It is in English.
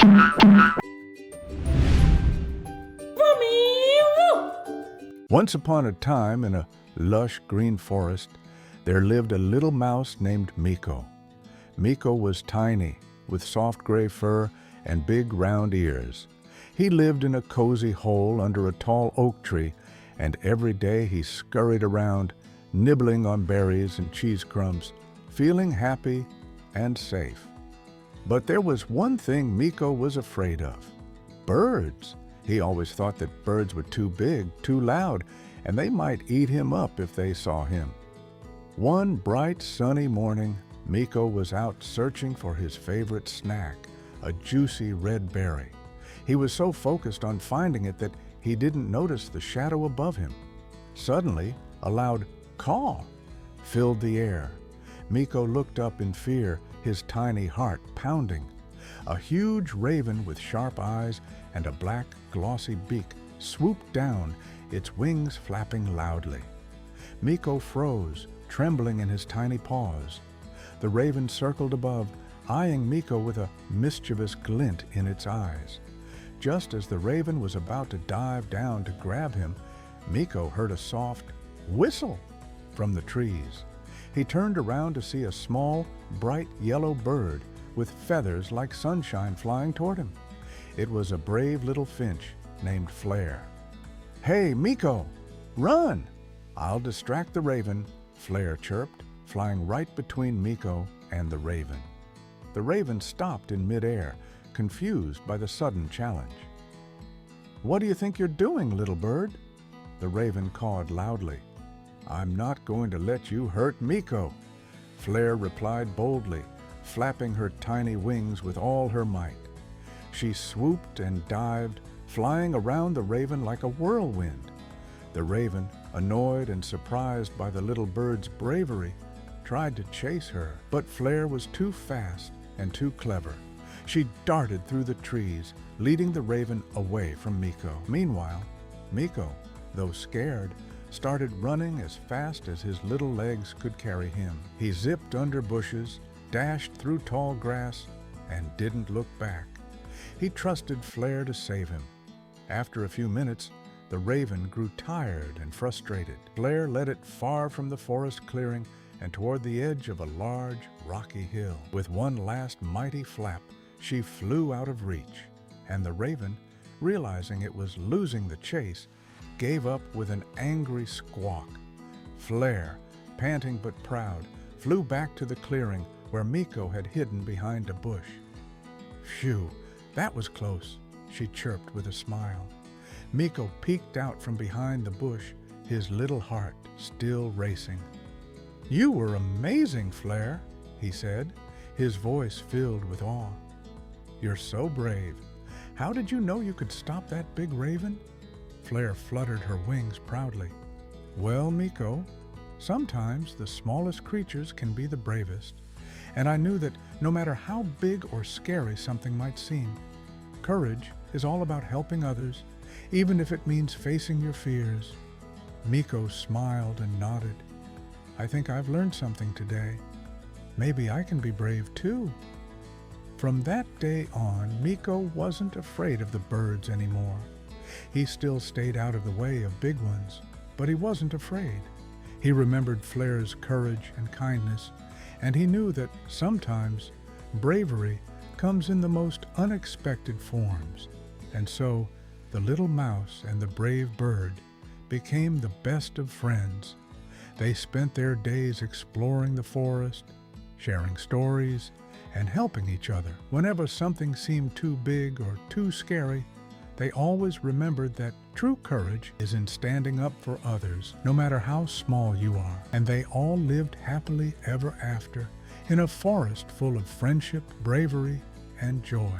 Voomie Woo! Once upon a time, in a lush green forest, there lived a little mouse named Miko. Miko was tiny, with soft gray fur and big round ears. He lived in a cozy hole under a tall oak tree, and every day he scurried around, nibbling on berries and cheese crumbs, feeling happy and safe. But there was one thing Miko was afraid of: birds. He always thought that birds were too big, too loud, and they might eat him up if they saw him. One bright, sunny morning, Miko was out searching for his favorite snack, a juicy red berry. He was so focused on finding it that he didn't notice the shadow above him. Suddenly, a loud caw filled the air. Miko looked up in fear, his tiny heart pounding. A huge raven with sharp eyes and a black, glossy beak swooped down, its wings flapping loudly. Miko froze, trembling in his tiny paws. The raven circled above, eyeing Miko with a mischievous glint in its eyes. Just as the raven was about to dive down to grab him, Miko heard a soft whistle from the trees. He turned around to see a small, bright yellow bird with feathers like sunshine flying toward him. It was a brave little finch named Flare. "Hey, Miko, run! I'll distract the raven," Flare chirped, flying right between Miko and the raven. The raven stopped in midair, confused by the sudden challenge. "What do you think you're doing, little bird?" The raven cawed loudly. "I'm not going to let you hurt Miko," Flare replied boldly, flapping her tiny wings with all her might. She swooped and dived, flying around the raven like a whirlwind. The raven, annoyed and surprised by the little bird's bravery, tried to chase her, but Flare was too fast and too clever. She darted through the trees, leading the raven away from Miko. Meanwhile, Miko, though scared, started running as fast as his little legs could carry him. He zipped under bushes, dashed through tall grass, and didn't look back. He trusted Flare to save him. After a few minutes, the raven grew tired and frustrated. Flare led it far from the forest clearing and toward the edge of a large, rocky hill. With one last mighty flap, she flew out of reach, and the raven, realizing it was losing the chase, gave up with an angry squawk. Flare, panting but proud, flew back to the clearing where Miko had hidden behind a bush. "Phew, that was close," she chirped with a smile. Miko peeked out from behind the bush, his little heart still racing. "You were amazing, Flare," he said, his voice filled with awe. "You're so brave. How did you know you could stop that big raven?" Flare fluttered her wings proudly. "Well, Miko, sometimes the smallest creatures can be the bravest, and I knew that no matter how big or scary something might seem, courage is all about helping others, even if it means facing your fears." Miko smiled and nodded. "I think I've learned something today. Maybe I can be brave too." From that day on, Miko wasn't afraid of the birds anymore. He still stayed out of the way of big ones, but he wasn't afraid. He remembered Flare's courage and kindness, and he knew that sometimes bravery comes in the most unexpected forms. And so, the little mouse and the brave bird became the best of friends. They spent their days exploring the forest, sharing stories, and helping each other. Whenever something seemed too big or too scary, they always remembered that true courage is in standing up for others, no matter how small you are. And they all lived happily ever after in a forest full of friendship, bravery, and joy.